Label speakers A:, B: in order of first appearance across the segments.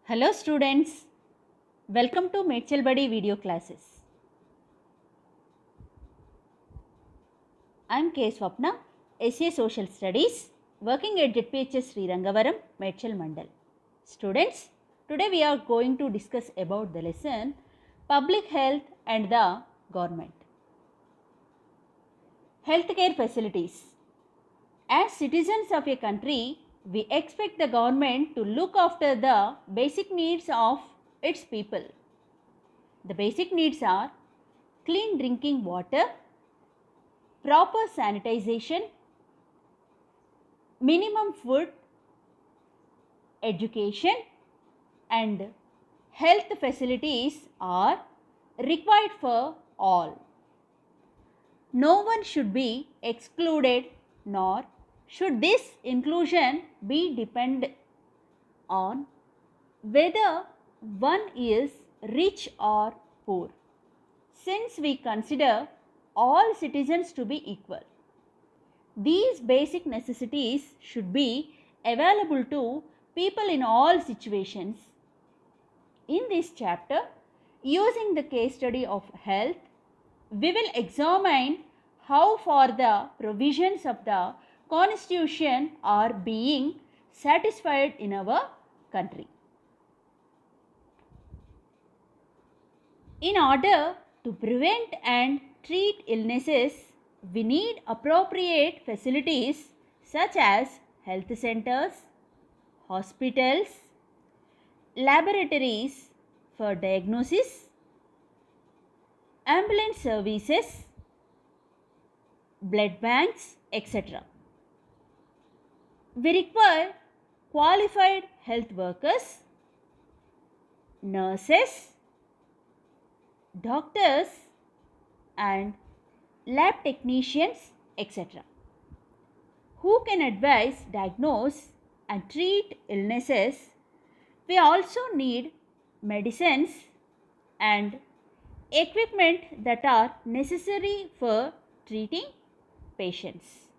A: Hello students, welcome to Metchel Buddy video classes. I am K. Swapna, SA Social Studies, working at ZPHS Sri Rangavaram, Metchel Mandal. Students, today we are going to discuss about the lesson Public Health and the Government. Healthcare facilities. As citizens of a country, we expect the government to look after the basic needs of its people. The basic needs are clean drinking water, proper sanitization, minimum food, education, and health facilities are required for all. No one should be excluded, nor should this inclusion be dependent on whether one is rich or poor, since we consider all citizens to be equal. These basic necessities should be available to people in all situations. In this chapter, using the case study of health, we will examine how far the provisions of the Constitution are being satisfied in our country. In order to prevent and treat illnesses, we need appropriate facilities such as health centers, hospitals, laboratories for diagnosis, ambulance services, blood banks, etc. We require qualified health workers, nurses, doctors and lab technicians, etc., who can advise, diagnose and treat illnesses. We also need medicines and equipment that are necessary for treating patients.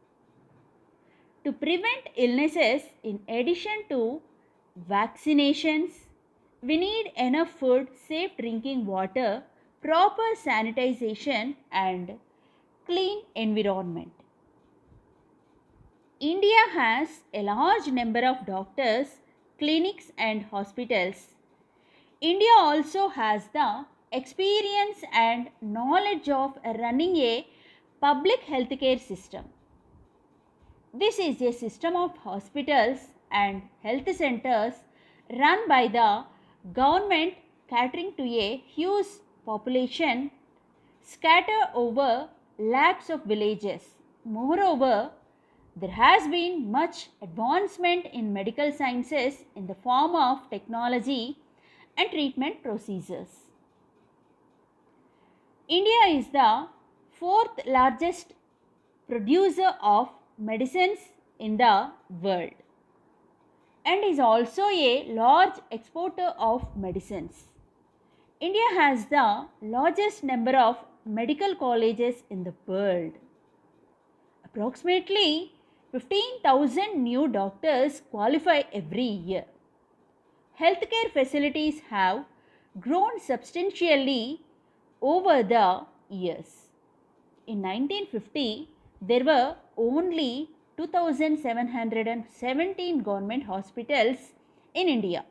A: To prevent illnesses, in addition to vaccinations, we need enough food, safe drinking water, proper sanitization and clean environment. India has a large number of doctors, clinics and hospitals. India also has the experience and knowledge of running a public healthcare system. This is a system of hospitals and health centers run by the government, catering to a huge population scattered over lakhs of villages. Moreover, there has been much advancement in medical sciences in the form of technology and treatment procedures. India is the fourth largest producer of medicines in the world and is also a large exporter of medicines. India has the largest number of medical colleges in the world. Approximately 15,000 new doctors qualify every year. Healthcare facilities have grown substantially over the years. In 1950, there were only 2,717 government hospitals in India.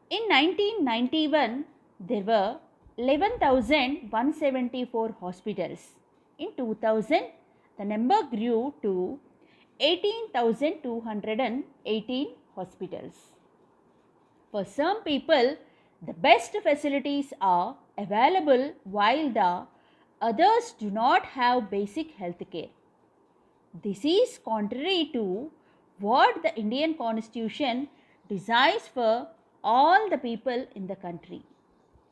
A: In 1991, there were 11,174 hospitals. In 2000, the number grew to 18,218 hospitals. For some people, the best facilities are available while the others do not have basic health care. This is contrary to what the Indian Constitution desires for all the people in the country.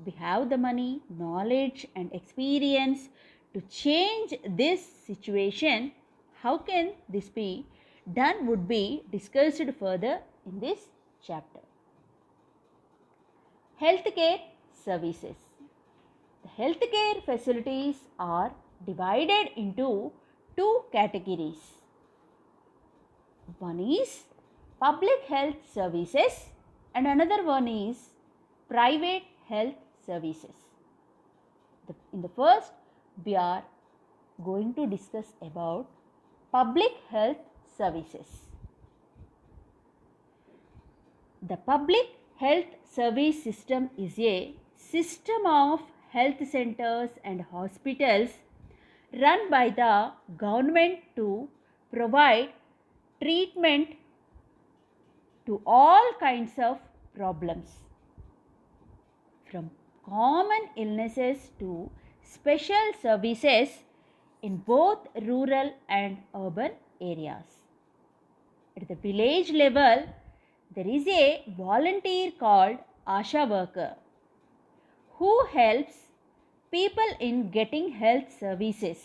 A: We have the money, knowledge and experience to change this situation. How can this be done would be discussed further in this chapter. Healthcare services. The healthcare facilities are divided into two categories. One is public health services and another one is private health services. In the first, we are going to discuss about public health services. The public health service system is a system of health centers and hospitals run by the government to provide treatment to all kinds of problems, from common illnesses to special services in both rural and urban areas. At the village level, there is a volunteer called Asha worker who helps people in getting health services.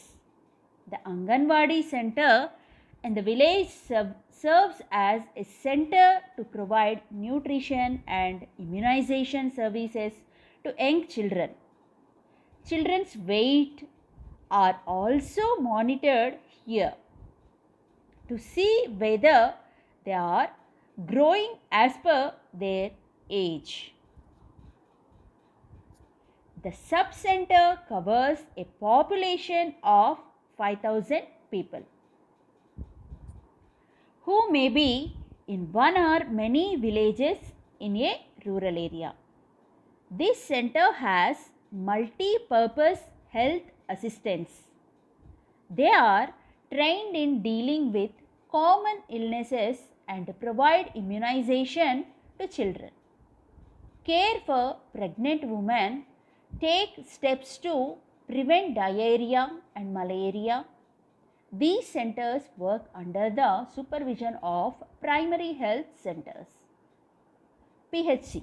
A: The Anganwadi center in the village serves as a center to provide nutrition and immunization services to young children. Children's weight are also monitored here to see whether they are growing as per their age. The sub-center covers a population of 5,000 people who may be in one or many villages in a rural area. This center has multi-purpose health assistants. They are trained in dealing with common illnesses and provide immunization to children. Care for pregnant women, take steps to prevent diarrhea and malaria. These centers work under the supervision of primary health centers. PHC.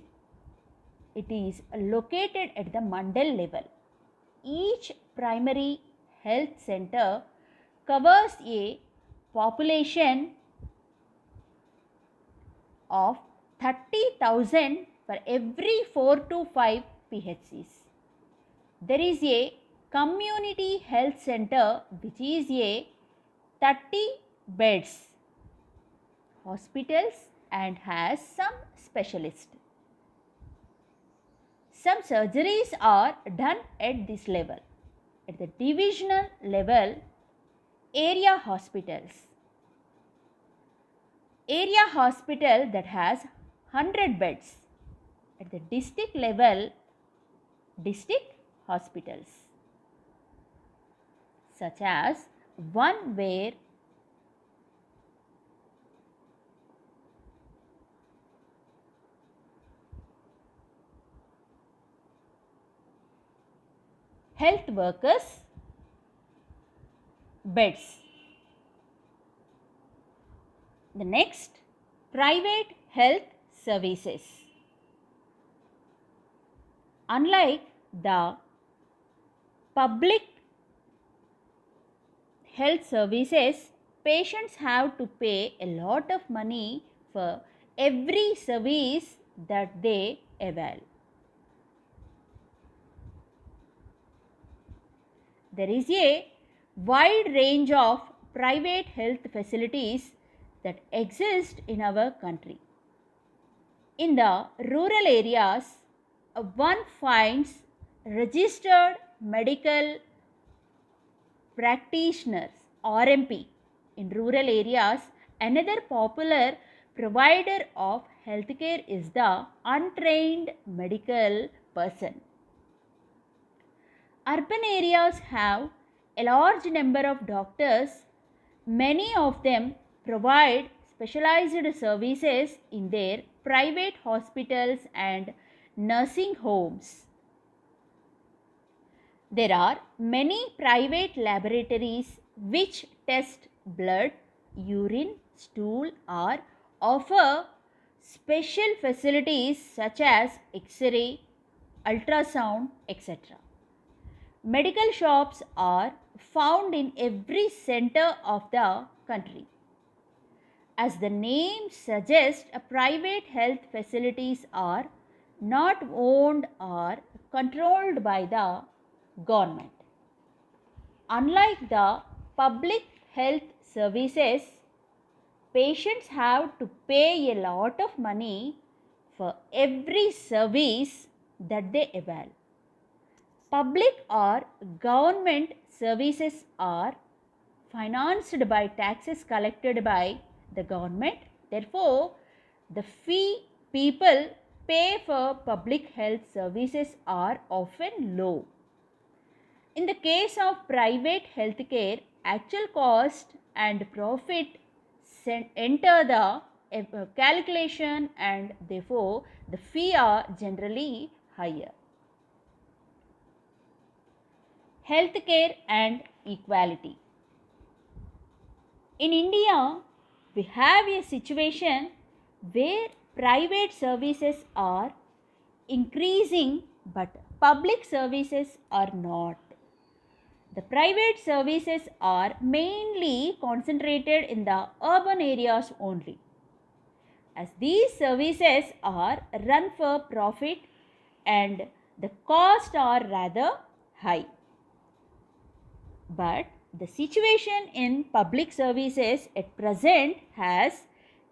A: It is located at the mandal level. Each primary health center covers a population of 30,000 for every 4 to 5 PHCs. There is a community health center which is a 30 beds hospitals and has some specialists. Some surgeries are done at this level. At the divisional level, area hospitals. Area hospital that has 100 beds. At the district level, district hospitals, such as one where health workers beds. The next, private health services. Unlike the public health services, patients have to pay a lot of money for every service that they avail. There is a wide range of private health facilities that exist in our country. In the rural areas, one finds registered medical practitioners RMP. In rural areas, another popular provider of healthcare is the untrained medical person. Urban areas have a large number of doctors. Many of them provide specialized services in their private hospitals and nursing homes. There are many private laboratories which test blood, urine, stool, or offer special facilities such as X-ray, ultrasound, etc. Medical shops are found in every center of the country. As the name suggests, private health facilities are not owned or controlled by the government. Unlike the public health services, patients have to pay a lot of money for every service that they avail. Public or government services are financed by taxes collected by the government. Therefore, the fee people pay for public health services are often low. In the case of private healthcare, actual cost and profit enter the calculation, and therefore the fee are generally higher. Healthcare and equality. In India, we have a situation where private services are increasing but public services are not. The private services are mainly concentrated in the urban areas only, as these services are run for profit and the costs are rather high. But the situation in public services at present has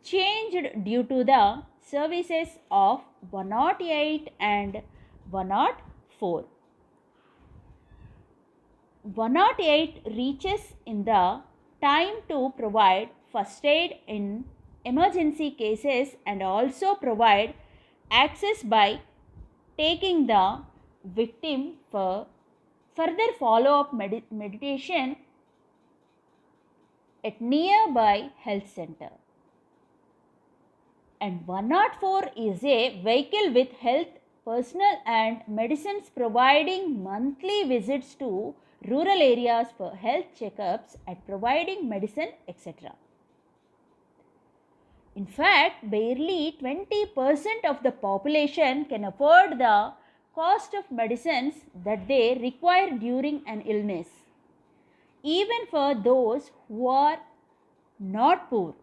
A: changed due to the services of 108 and 104. 108 reaches in the time to provide first aid in emergency cases and also provide access by taking the victim for further follow-up meditation at nearby health center. And 104 is a vehicle with health personnel and medicines providing monthly visits to rural areas for health checkups and providing medicine, etc. In fact, barely 20% of the population can afford the cost of medicines that they require during an illness. Even for those who are not poor,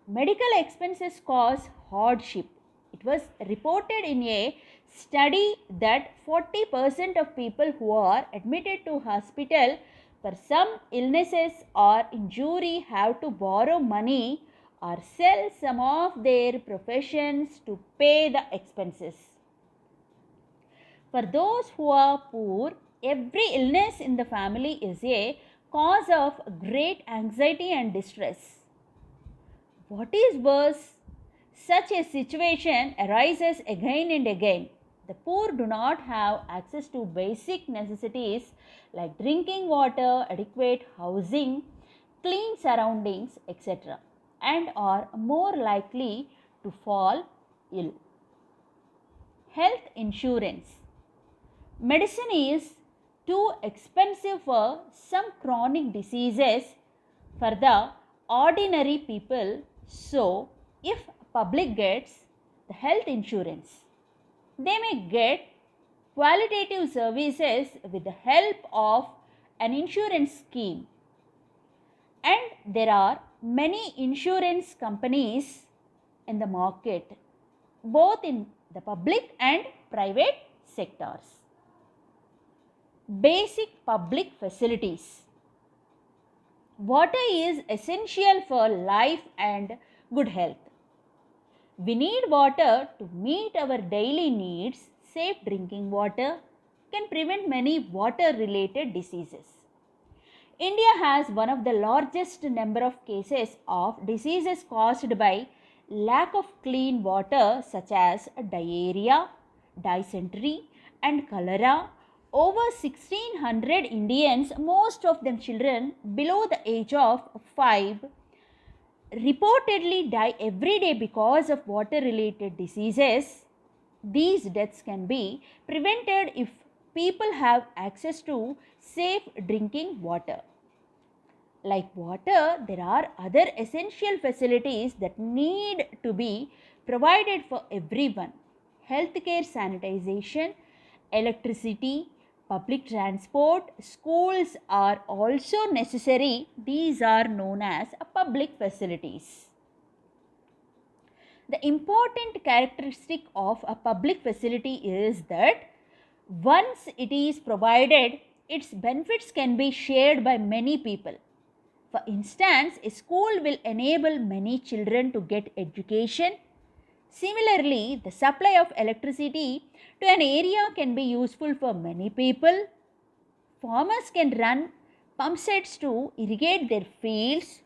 A: medical expenses cause hardship. It was reported in a study that 40% of people who are admitted to hospital for some illnesses or injury have to borrow money or sell some of their professions to pay the expenses. For those who are poor, every illness in the family is a cause of great anxiety and distress. What is worse, such a situation arises again and again. The poor do not have access to basic necessities like drinking water, adequate housing, clean surroundings, etc., and are more likely to fall ill. Health insurance. Medicine is too expensive for some chronic diseases for the ordinary people, so if public gets the health insurance, they may get qualitative services with the help of an insurance scheme. And there are many insurance companies in the market, both in the public and private sectors. Basic public facilities. Water is essential for life and good health. We need water to meet our daily needs. Safe drinking water can prevent many water-related diseases. India has one of the largest number of cases of diseases caused by lack of clean water, such as diarrhea, dysentery and cholera. Over 1600 Indians, most of them children below the age of 5, reportedly die every day because of water related diseases. These deaths can be prevented if people have access to safe drinking water. Like water, there are other essential facilities that need to be provided for everyone. Healthcare, sanitization, electricity, public transport, schools are also necessary. These are known as public facilities. The important characteristic of a public facility is that once it is provided, its benefits can be shared by many people. For instance, a school will enable many children to get education, Similarly, the supply of electricity to an area can be useful for many people. Farmers can run pump sets to irrigate their fields.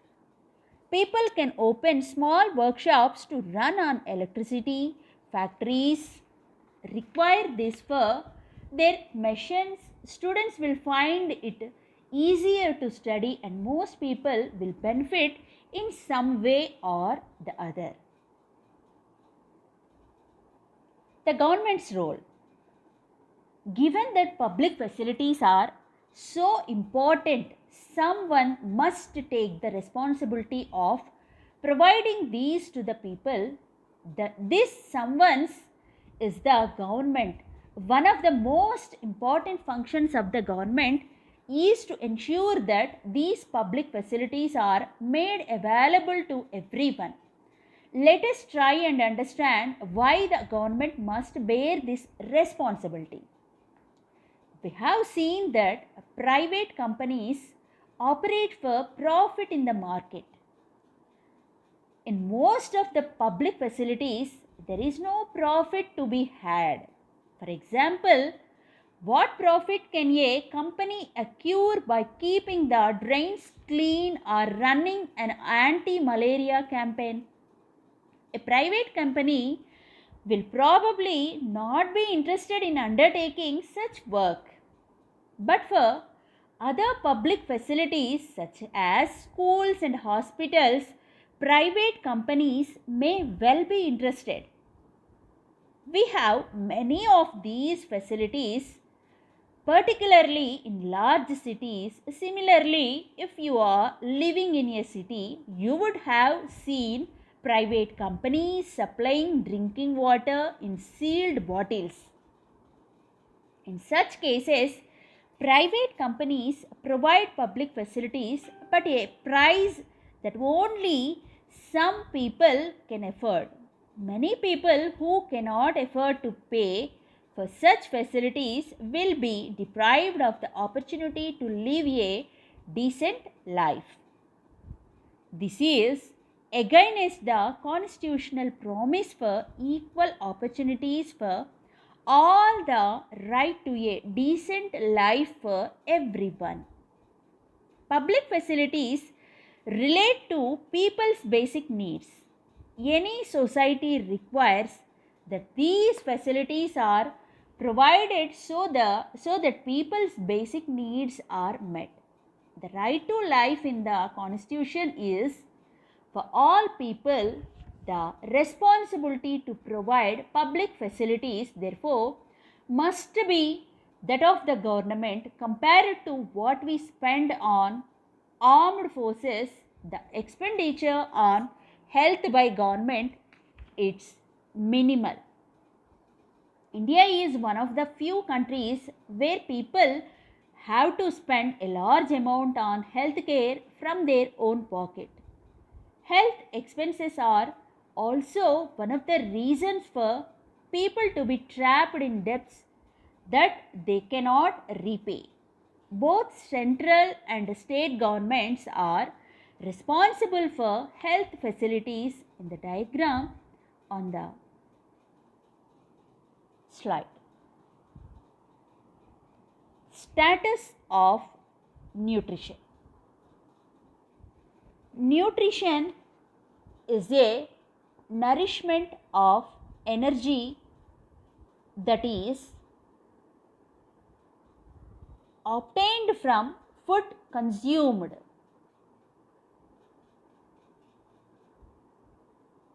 A: People can open small workshops to run on electricity. Factories require this for their machines. Students will find it easier to study, and most people will benefit in some way or the other. The government's role. Given that public facilities are so important, someone must take the responsibility of providing these to the people. This someone is the government. One of the most important functions of the government is to ensure that these public facilities are made available to everyone. Let us try and understand why the government must bear this responsibility. We have seen that private companies operate for profit in the market. In most of the public facilities, there is no profit to be had. For example, what profit can a company accrue by keeping the drains clean or running an anti-malaria campaign? A private company will probably not be interested in undertaking such work. But for other public facilities such as schools and hospitals, private companies may well be interested. We have many of these facilities, particularly in large cities. Similarly, if you are living in a city, you would have seen private companies supplying drinking water in sealed bottles. In such cases, private companies provide public facilities but a price that only some people can afford. Many people who cannot afford to pay for such facilities will be deprived of the opportunity to live a decent life. This is against the constitutional promise for equal opportunities for all, the right to a decent life for everyone. Public facilities relate to people's basic needs. Any society requires that these facilities are provided so that people's basic needs are met. The right to life in the Constitution is for all people. The responsibility to provide public facilities, therefore, must be that of the government. Compared to what we spend on armed forces, the expenditure on health by government, it's minimal. India is one of the few countries where people have to spend a large amount on health care from their own pocket. Health expenses are also one of the reasons for people to be trapped in debts that they cannot repay. Both central and state governments are responsible for health facilities in the diagram on the slide. Status of nutrition. Nutrition is a nourishment of energy that is obtained from food consumed.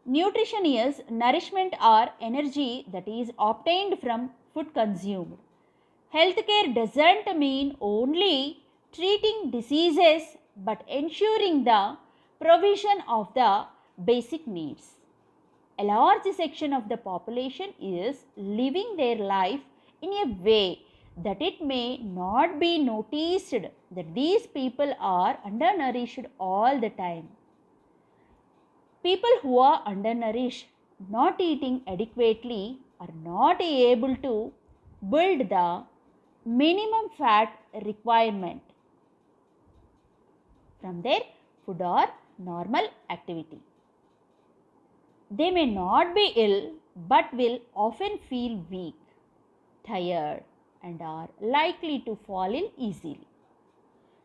A: Nutrition is nourishment or energy that is obtained from food consumed. Healthcare doesn't mean only treating diseases but ensuring the provision of the basic needs. A large section of the population is living their life in a way that it may not be noticed that these people are undernourished all the time. People who are undernourished, not eating adequately, are not able to build the minimum fat requirement from their food or normal activity. They may not be ill but will often feel weak, tired, and are likely to fall ill easily.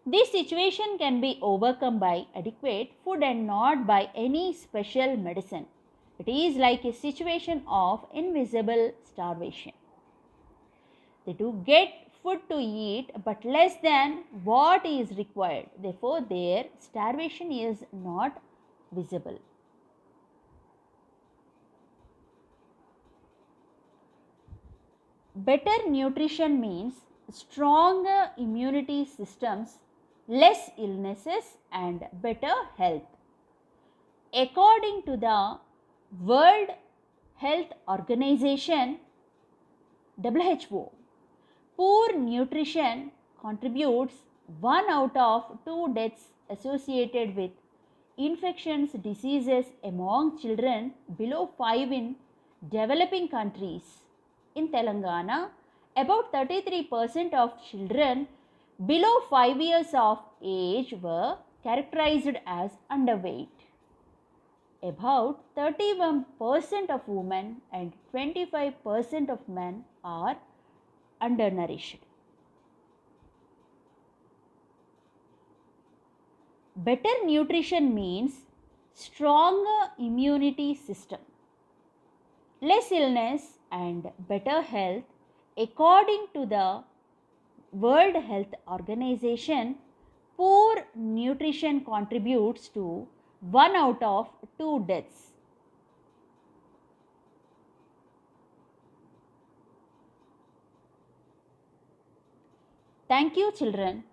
A: This situation can be overcome by adequate food and not by any special medicine. It is like a situation of invisible starvation. They do get food to eat but less than what is required. Therefore, their starvation is not visible. Better nutrition means stronger immunity systems, less illnesses, and better health. According to the World Health Organization (WHO), poor nutrition contributes 1 out of 2 deaths associated with infectious diseases among children below 5 in developing countries. In Telangana, about 33% of children below 5 years of age were characterized as underweight. About 31% of women and 25% of men are undernourished. Better nutrition means stronger immunity system, less illness, and better health. According to the World Health Organization, poor nutrition contributes to 1 out of 2 deaths. Thank you, children.